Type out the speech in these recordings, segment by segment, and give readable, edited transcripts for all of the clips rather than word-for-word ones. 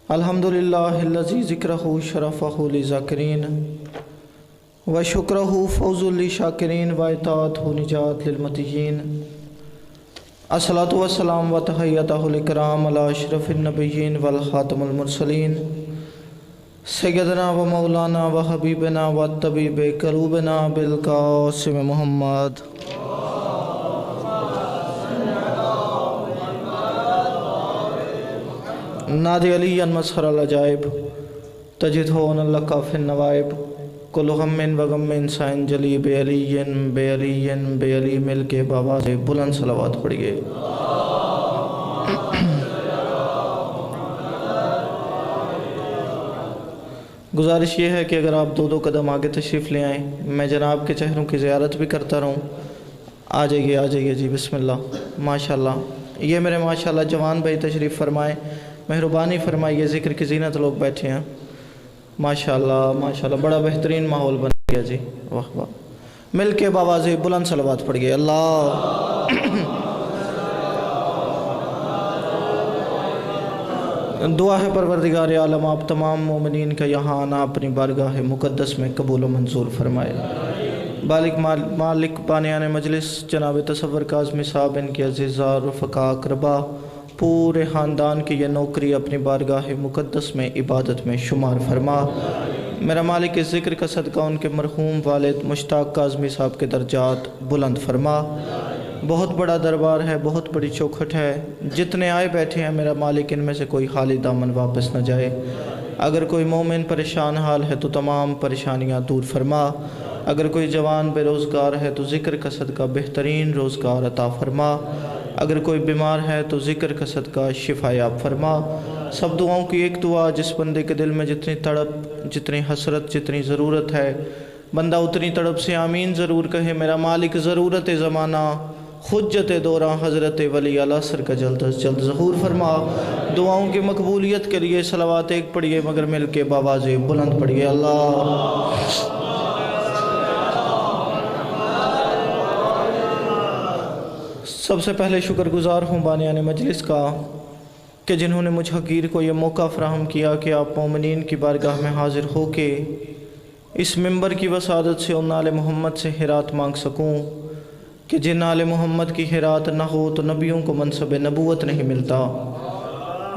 अल्हम्दुलिल्लाहिल्लज़ी ज़िक्रहु शरफ़हु लिज़ाकिरीन व शुक्रहु फ़ौज़ुल लिशाकिरीन व इताअतहु निजात लिलमुत्क़ीन। अस्सलातु वस्सलाम व तहियतुल इकराम अला अशरफिन नबिय्यीन वल ख़ातमुल मुरसलीन सय्यदना व मौलाना व हबीबना व तबीब क़ुलूबिना बिल क़ासिम मुहम्मद। नादि अलियन मसहरल अजाइब तजिद हो नल्लका फिन नवाइब कुल गम्मिन व गम्मिन साइन जली बे अली मिल के बाबा से बुलंद सलावत पढ़िए। गुजारिश ये है कि अगर आप दो दो कदम आगे तशरीफ़ ले आएँ, मैं जनाब के चेहरों की ज़ियारत भी करता रहूँ। आ जाइए जी, बिस्मिल्लाह। माशाल्लाह, ये मेरे माशाल्लाह जवान भाई तशरीफ़ फरमाएँ, मेहरबानी फरमाइए। ज़िक्र की ज़ीनत लोग बैठे हैं। माशाल्लाह माशाल्लाह, बड़ा बेहतरीन माहौल बन गया जी। वाह वाह, मिल के बाबाज़े बुलंद सलवात पढ़िए। अल्लाह दुआ है परवरदिगार आलम, आप तमाम मोमिनीन का यहाँ आना अपनी बारगाह मुक़द्दस में कबूल व मंजूर फरमाए। मालिक बानियान मजलिस जनाब तसव्वुर काज़मी साहब, इनके अज़ीज़ा रफ़क़ा अक़रबा, पूरे ख़ानदान की ये नौकरी अपनी बारगाह मुक़द्दस में इबादत में शुमार फरमा। मेरा मालिक इस ज़िक्र का सदका उनके मरहूम वालिद मुश्ताक़ काज़मी साहब के दर्जात बुलंद फरमा। बहुत बड़ा दरबार है, बहुत बड़ी चौखट है। जितने आए बैठे हैं मेरा मालिक, इनमें से कोई खाली दामन वापस न जाए। अगर कोई मोमिन परेशान हाल है तो तमाम परेशानियाँ दूर फरमा। अगर कोई जवान बेरोज़गार है तो ज़िक्र का सदका बेहतरीन रोज़गार अता फरमा। अगर कोई बीमार है तो ज़िक्र का सदका शिफा याब फरमा। सब दुआओं की एक दुआ, जिस बंदे के दिल में जितनी तड़प, जितनी हसरत, जितनी ज़रूरत है, बंदा उतनी तड़प से आमीन ज़रूर कहे। मेरा मालिक ज़रूरत ज़माना हुज्जत दौरा हज़रत वली अलअसर का जल्द अज़ जल्द ज़हूर फरमा। दुआओं की मकबूलियत के लिए सलावात एक पढ़िए, मगर मिल के बाबाज़े बुलंद पढ़िए। अल्लाह सबसे पहले शुक्रगुज़ार हूँ बानियान मजलिस का कि जिन्होंने मुझ हकीर को ये मौका फ़राहम किया कि आप मोमिनीन की बारगाह में हाज़िर हो के इस मिंबर की वसादत से उन आले मोहम्मद से हिरात मांग सकूँ कि जिन आले मोहम्मद की हिरात न हो तो नबियों को मनसब नबूवत नहीं मिलता।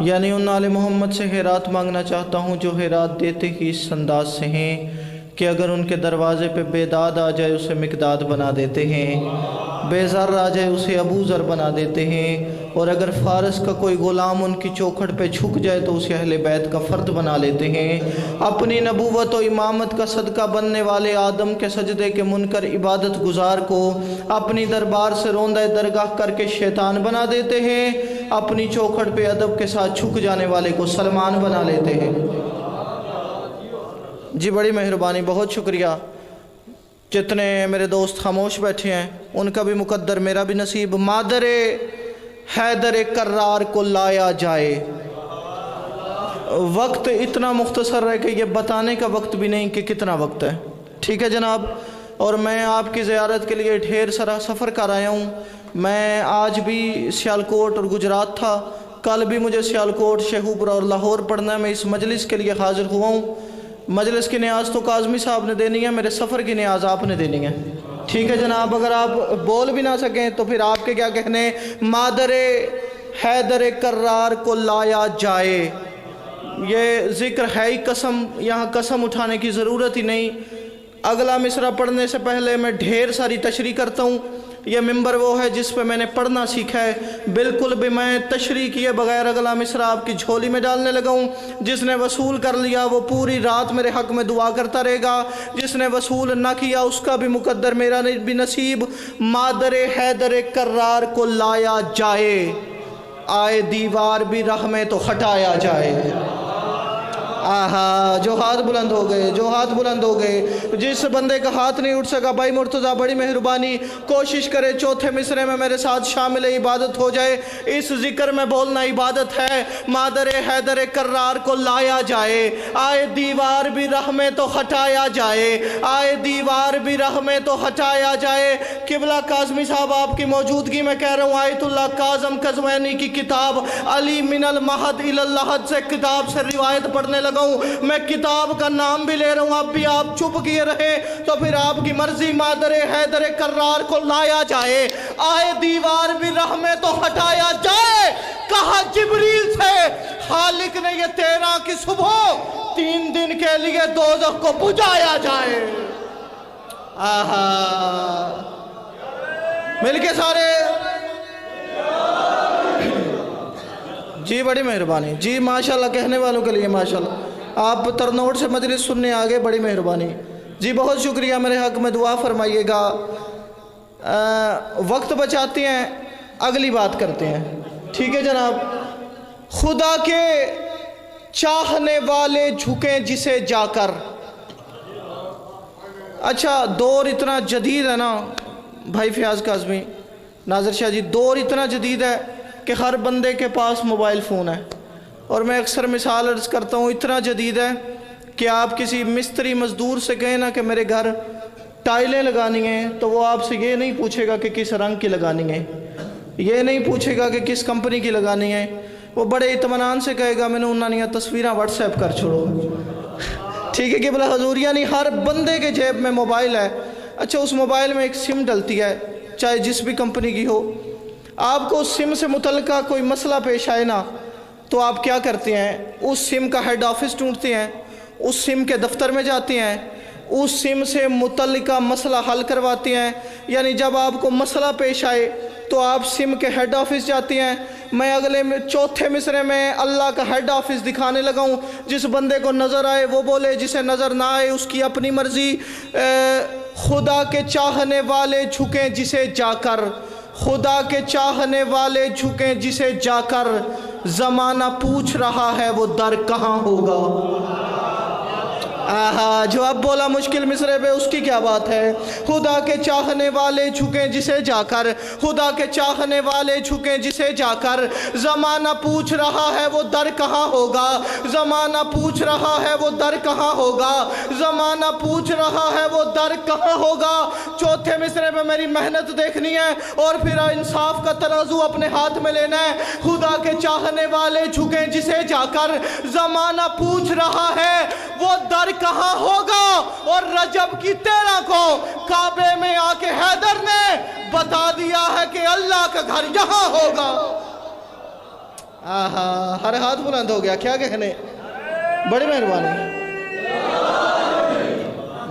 यानी उन आले मोहम्मद से हिरात मांगना चाहता हूँ जो हिरात देते ही इस अंदाज से हैं कि अगर उनके दरवाज़े पे बेदाद आ जाए उसे मिकदाद बना देते हैं, बेज़र आ जाए उसे अबू ज़र बना देते हैं, और अगर फ़ारस का कोई ग़ुलाम उनकी चौखट पे झुक जाए तो उसे अहले बैत का फ़र्द बना लेते हैं। अपनी नबूवत और इमामत का सदका बनने वाले आदम के सजदे के मुनकर इबादत गुजार को अपनी दरबार से रोंदा दरगाह करके शैतान बना देते हैं। अपनी चौखट पे अदब के साथ झुक जाने वाले को सलमान बना लेते हैं। जी बड़ी मेहरबानी, बहुत शुक्रिया। जितने मेरे दोस्त खामोश बैठे हैं उनका भी मुकद्दर, मेरा भी नसीब। मादरे हैदर कर्रार को लाया जाए। वक्त इतना मुख्तसर है कि ये बताने का वक्त भी नहीं कि कितना वक्त है। ठीक है जनाब, और मैं आपकी ज़ियारत के लिए ढेर सारा सफ़र कर आया हूँ। मैं आज भी सियालकोट और गुजरात था, कल भी मुझे सियालकोट, शेखुपुरा और लाहौर पढ़ना है। मैं इस मजलिस के लिए हाज़िर हुआ हूँ। मजलिस की नियाज़ तो काज़मी साहब ने देनी है, मेरे सफ़र की नियाज़ आपने देनी है। ठीक है जनाब, अगर आप बोल भी ना सकें तो फिर आपके क्या कहने। मादरे हैदर कर्रार को लाया जाए, ये ज़िक्र है ही कसम, यहाँ कसम उठाने की ज़रूरत ही नहीं। अगला मिसरा पढ़ने से पहले मैं ढेर सारी तशरीह करता हूँ। यह मिंबर वो है जिस पे मैंने पढ़ना सीखा है। बिल्कुल भी मैं तशरीह किए बगैर अगला मिसरा आपकी झोली में डालने लगा हूँ। जिसने वसूल कर लिया वो पूरी रात मेरे हक़ में दुआ करता रहेगा, जिसने वसूल ना किया उसका भी मुकद्दर, मेरा भी नसीब। मादरे हैदर कर्रार को लाया जाए, आए दीवार भी राह में तो हटाया जाए। आहा, जो हाथ बुलंद हो गए, जो हाथ बुलंद हो गए। जिस बंदे का हाथ नहीं उठ सका, भाई मुर्तज़ा बड़ी मेहरबानी कोशिश करे चौथे मिसरे में मेरे साथ शामिल इबादत हो जाए। इस जिक्र में बोलना इबादत है। मादर हैदर कर्रार को लाया जाए, आए दीवार भी राह में तो हटाया जाए, आए दीवार भी राह में तो हटाया जाए। किबला काज़मी साहब आपकी मौजूदगी में कह रहा हूँ, आयतुल्लाह काज़म कज़वैनी की किताब अली मिनल महद इलल लहद से किताब से रिवायत पढ़ने लगा हूँ। मैं किताब का नाम भी ले रहा हूँ, अब भी आप चुप किए रहे तो फिर आपकी मर्जी। मादर हैदर कर्रार को लाया जाए, आए दीवार भी राह में तो हटाया जाए। कहा जिब्रील से, खालिक ने ये 13 की सुबह 3 दिन के लिए दोज़ख को बुझाया जाए। आहा, मिलके सारे जी, बड़ी मेहरबानी जी, माशाल्लाह। कहने वालों के लिए माशाल्लाह। आप तरनोट से मजलिस सुनने आ गए, बड़ी मेहरबानी जी, बहुत शुक्रिया। मेरे हक़ में दुआ फरमाइएगा। वक्त बचाते हैं, अगली बात करते हैं, ठीक है जनाब। खुदा के चाहने वाले झुकें जिसे जाकर। अच्छा, दौर इतना जदीद है ना भाई फयाज़ काज़मी, नाज़र शाह जी, दौर इतना जदीद है कि हर बंदे के पास मोबाइल फ़ोन है। और मैं अक्सर मिसाल अर्ज़ करता हूँ, इतना जदीद है कि आप किसी मिस्त्री मज़दूर से कहें ना कि मेरे घर टाइलें लगानी हैं, तो वो आपसे ये नहीं पूछेगा कि किस रंग की लगानी है, ये नहीं पूछेगा कि किस कंपनी की लगानी है। वो बड़े इत्मीनान से कहेगा मैंने उन्होंने तस्वीरें व्हाट्सएप कर छोड़ो, ठीक है कि बोला हजूर। यानी हर बंदे के जेब में मोबाइल है। अच्छा, उस मोबाइल में एक सिम डलती है, चाहे जिस भी कंपनी की हो। आपको उस सिम से मुतल्लिका कोई मसला पेश आए ना, तो आप क्या करते हैं, उस सिम का हेड ऑफिस ढूंढते हैं, उस सिम के दफ्तर में जाते हैं, उस सिम से मुतल्लिका मसला हल करवाते हैं। यानी जब आपको मसला पेश आए तो आप सिम के हेड ऑफिस जाते हैं। मैं अगले चौथे मिसरे में अल्लाह का हेड ऑफिस दिखाने लगा हूँ। जिस बंदे को नज़र आए वो बोले, जिसे नज़र ना आए उसकी अपनी मर्ज़ी। खुदा के चाहने वाले झुकें जिसे जाकर, खुदा के चाहने वाले झुकें जिसे जाकर, ज़माना पूछ रहा है वो दर कहाँ होगा। आहा, जो अब बोला मुश्किल मिसरे पे, उसकी क्या बात है। खुदा के चाहने वाले झुकें जिसे जाकर, खुदा के चाहने वाले झुकें जिसे जाकर, ज़माना पूछ रहा है वो दर कहाँ होगा, ज़माना पूछ रहा है वो दर कहाँ होगा, ज़माना पूछ रहा है वो दर कहाँ होगा। चौथे मिसरे में मेरी मेहनत देखनी है और फिर इंसाफ का तराजू अपने हाथ में लेना है। खुदा के चाहने वाले झुकें जिसे जाकर, ज़माना पूछ रहा है वो दर कहाँ होगा। और रजब की 13 को काबे में आके हैदर ने बता दिया है कि अल्लाह का घर यहाँ होगा। आहा, हर हाथ बुलंद हो गया, क्या कहने। बड़ी मेहरबानी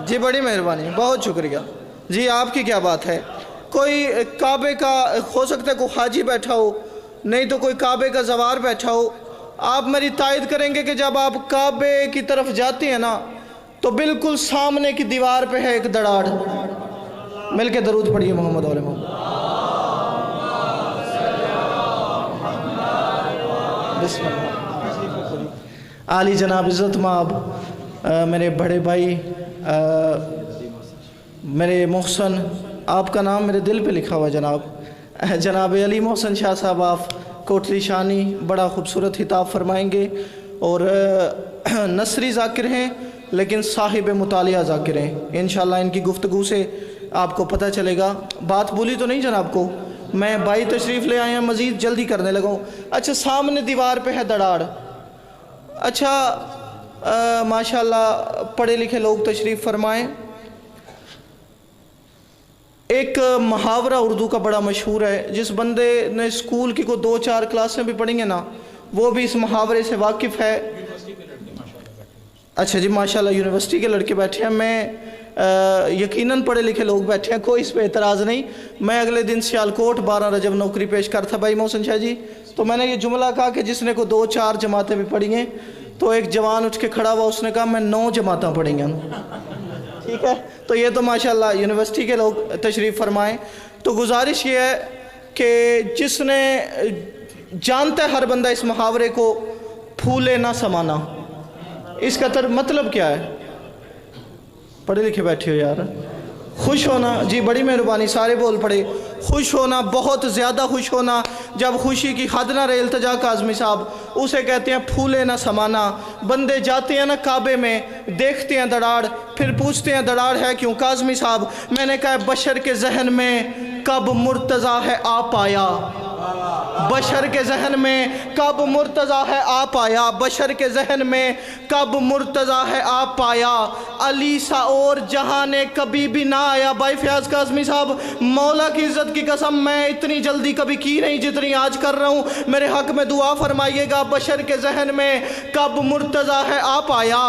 जी, बड़ी मेहरबानी, बहुत शुक्रिया जी, आपकी क्या बात है। कोई काबे का, हो सकता है कोई हाजी बैठा हो, नहीं तो कोई काबे का ज़वार बैठा हो। आप मेरी तायद करेंगे कि जब आप काबे की तरफ जाते हैं ना, तो बिल्कुल सामने की दीवार पे है एक दराड़। मिलके दरूद पढ़िए मोहम्मद वाले मोहम्मद। आली जनाब इज़्ज़त माब, मेरे बड़े भाई, मेरे मोहसन, आपका नाम मेरे दिल पे लिखा हुआ जनाब अली मोहसन शाह साहब, आप कोटली शानी बड़ा खूबसूरत खिताब फरमाएंगे। और नसरी ज़ाकिर हैं लेकिन साहिब मुतालिया ज़ाकिर हैं। इंशाअल्लाह इनकी गुफ्तगू से आपको पता चलेगा। बात भूली तो नहीं जनाब को, मैं भाई तशरीफ़ ले आए हैं, मज़ीद जल्दी करने लगा हूँ। अच्छा, सामने दीवार पे है दराड़। अच्छा, माशाअल्लाह पढ़े लिखे लोग तशरीफ़ फरमाएँ। एक मुहावरा उर्दू का बड़ा मशहूर है, जिस बंदे ने स्कूल की को 2-4 क्लासें भी पढ़ी हैं ना, वो भी इस मुहावरे से वाकिफ़ है। अच्छा जी, माशाल्लाह यूनिवर्सिटी के लड़के बैठे हैं, मैं यकीनन पढ़े लिखे लोग बैठे हैं, कोई इस पे एतराज़ नहीं। मैं अगले दिन सियालकोट 12 रजब नौकरी पेश कर था भाई मोहसन शाह जी, तो मैंने ये जुमला कहा कि जिसने को 2-4 जमातें भी पढ़ी हैं, तो एक जवान उठ के खड़ा हुआ, उसने कहा मैं 9 जमातें पढ़ी हैं। ठीक है, तो ये तो माशाल्लाह यूनिवर्सिटी के लोग तशरीफ़ फरमाएँ। तो गुजारिश ये है कि जिसने जानता है हर बंदा इस मुहावरे को, फूले ना समाना, इसका मतलब क्या है? पढ़े लिखे बैठे हो यार। खुश होना, जी बड़ी मेहरबानी, सारे बोल पड़े। खुश होना, बहुत ज़्यादा खुश होना, जब खुशी की हद ना रहे। इल्तिजा काज़मी साहब, उसे कहते हैं फूले ना समाना। बंदे जाते हैं ना काबे में, देखते हैं दरार, फिर पूछते हैं दरार है क्यों? काज़मी साहब, मैंने कहा बशर के जहन में कब मुर्तज़ा है आ पाया, बशर के जहन में कब मुर्तज़ा है आ पाया, बशर के जहन में कब मुर्तज़ा है आ पाया, अली सा और जहां ने कभी भी ना आया। भाई फयाज काज़मी साहब, मौला की इज़्ज़त की कसम, मैं इतनी जल्दी कभी की नहीं जितनी आज कर रहा हूँ। मेरे हक में दुआ फरमाइएगा। बशर के जहन में कब मुर्तज़ा है आ पाया,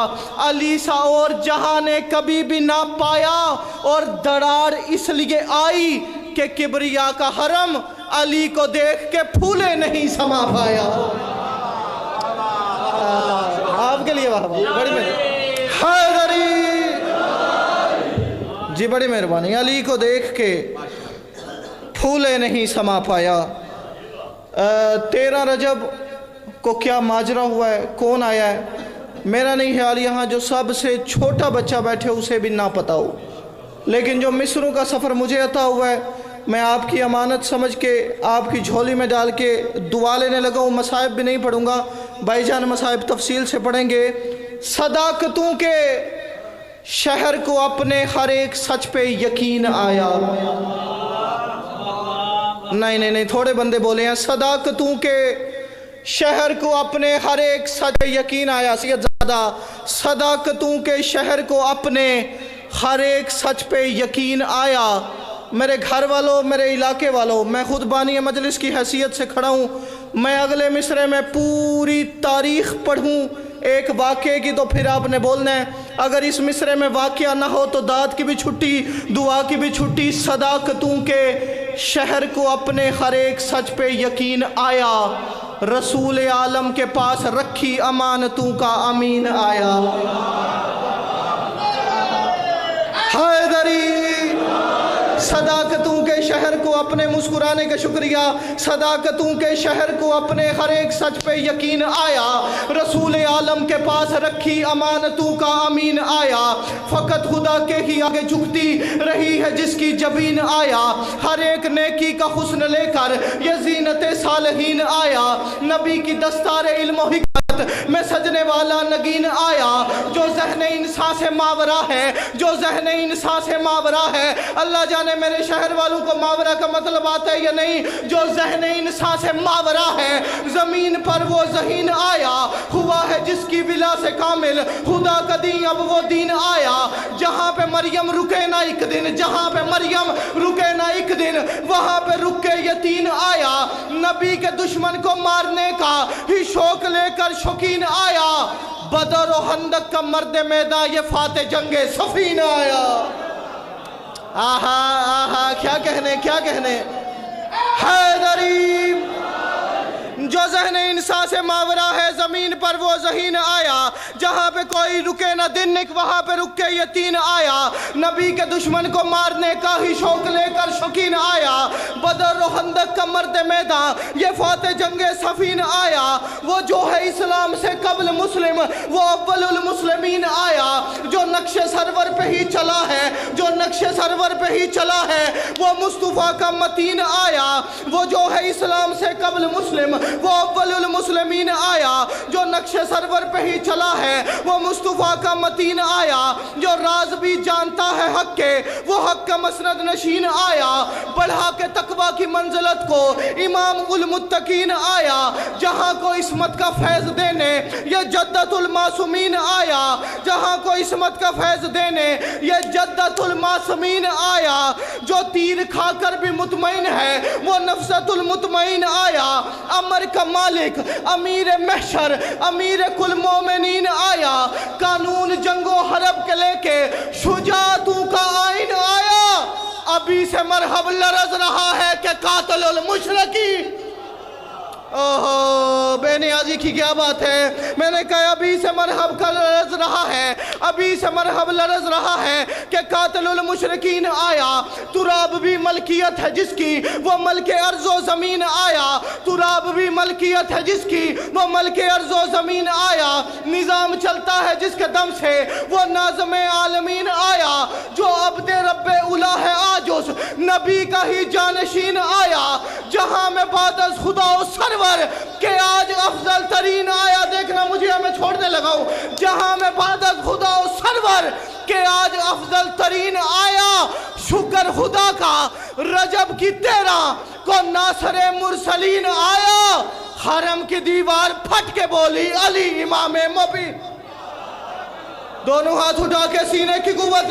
अली सा और जहां ने कभी भी ना पाया, और दरार इसलिए आई कि किबरिया का हरम अली को देख के फूले नहीं समा पाया। आपके लिए वाह वाह, बड़ी हैदरी जी, बड़ी मेहरबानी। अली को देख के फूले नहीं समा पाया। 13 रजब को क्या माजरा हुआ है, कौन आया है, मेरा नहीं ख्याल यहाँ जो सबसे छोटा बच्चा बैठे उसे भी ना पता हो। लेकिन जो मिस्रों का सफ़र मुझे अता हुआ है, मैं आपकी अमानत समझ के आपकी झोली में डाल के दुआ लेने लगा हूँ। मसाइब भी नहीं पढ़ूँगा, भाईजान मसाइब तफसील से पढ़ेंगे। सदाकतों के शहर को अपने हर एक सच पे यकीन आया। नहीं, थोड़े बंदे बोले हैं। सदाकतों के शहर को अपने हर एक सच पे यकीन आया। ज़्यादा, सदाकतों के शहर को अपने हर एक सच पे यकीन आया। मेरे घर वालों, मेरे इलाके वालों, मैं खुद बानी मजलिस की हैसियत से खड़ा हूँ। मैं अगले मिसरे में पूरी तारीख़ पढ़ूँ एक वाक़े की, तो फिर आपने बोलना है। अगर इस मिसरे में वाक़या ना हो तो दाद की भी छुट्टी, दुआ की भी छुट्टी। सदाकतों के शहर को अपने हर एक सच पे यकीन आया, रसूल आलम के पास रखी अमानतों का अमीन आया। हैदरी, सदाकतों के शहर को अपने मुस्कुराने का शुक्रिया, सदाकतों के शहर को अपने हर एक सच पे यकीन आया, रसूल आलम के पास रखी अमानतों का अमीन आया। फ़कत खुदा के ही आगे झुकती रही है जिसकी जबीन आया, हर एक नेकी का हुस्न लेकर ये ज़ीनत सालहीन आया। नबी की दस्तार इल्म हिकमत में सजने वाला नगीन आया, जो ज़हन इंसान से मावरा है, जो ज़हन इंसान से मावरा है। अल्लाह जाने मेरे शहर वालों को मावरा का मतलब आता है या नहीं। जो ज़हन इंसान से मावरा है, ज़मीन पर वो ज़हीन आया, हुआ है जिसकी विला से कामिल खुदा का दीन, अब वो दीन आया। जहाँ पे मरियम रुके ना एक दिन, जहाँ पे मरियम रुके ना एक दिन, वहाँ पे रुक के यतीन आया। नबी के दुश्मन को मारने का ही शौक लेकर शौकीन आया, बदर और खंदक का मर्द मैदान ये फाते जंगे सफीन आया। आहा आहा, क्या कहने, क्या कहने। हैदरी, जो ज़हन इंसान से मावरा है, ज़मीन पर वो ज़हीन आया, जहाँ पे कोई रुके ना दिन वहाँ पे रुक के यतीन आया। नबी के दुश्मन को मारने का ही शौक लेकर शौकीन आया, बदर और खंदक का मर्द मैदान ये फाते जंगे सफीन आया। वो जो है इस्लाम से कबल मुस्लिम, वो अव्वलुल मुस्लिमीन आया, जो नक्शे सरवर पे ही चला है, जो नक्शे सरवर पे ही चला है, वो मुस्तफ़ा का मतीन आया। वो जो है इस्लाम से कबल मुस्लिम, वो अव्वलुल मुस्लिमीन आया, जो नक्शे सरवर पे ही चला है, वो मुस्तफ़ा का मतीन आया। जो राज भी जानता है हक के, वो हक का मसनद नशीन आया, बढ़ा के तकवा की मंजिलत को इमाम उल मुत्तकीन आया। जहाँ को इस्मत का फैज़ देने ये जद्दतुल मासूमीन आया, जहाँ को इस्मत का फैज़ देने ये जद्दतुल मासूमीन आया। जो तीर खाकर भी मुतमईन है, वो नफसतुल मुतमईन आया। अमर का मालिक, अमीर महशर, अमीर कुल मोमिनीन आया। कानून जंगो हरब के लेके शुजाअतों का आइन आया। अभी से मरहब लरज रहा है कि कातिलुल मुशरकी। اوہ بے نیازی کی کیا بات ہے. میں نے کہا ابھی سے مرحب کا لرز رہا ہے, ابھی سے مرحب لرز رہا ہے کہ قاتل المشرکین آیا. تراب بھی ملکیت ہے جس کی وہ ملک ارض و زمین آیا. تراب بھی ملکیت ہے جس کی وہ ملک ارض و زمین آیا. نظام چلتا ہے جس کے دم سے وہ ناظم عالمین آیا. جو عبد رب اولا ہے آج اس نبی کا ہی جانشین آیا. جہاں میں بعد از خدا و سرور کہ آج افضل ترین آیا. دیکھنا مجھے میں چھوڑنے لگا ہوں. جہاں میں بعد از خدا و سرور کہ آج افضل ترین آیا. شکر خدا کا رجب کی 13 کو ناصر مرسلین آیا. حرم کی دیوار پھٹ کے بولی علی امام مبین. دونوں ہاتھ اٹھا کے سینے کی قوت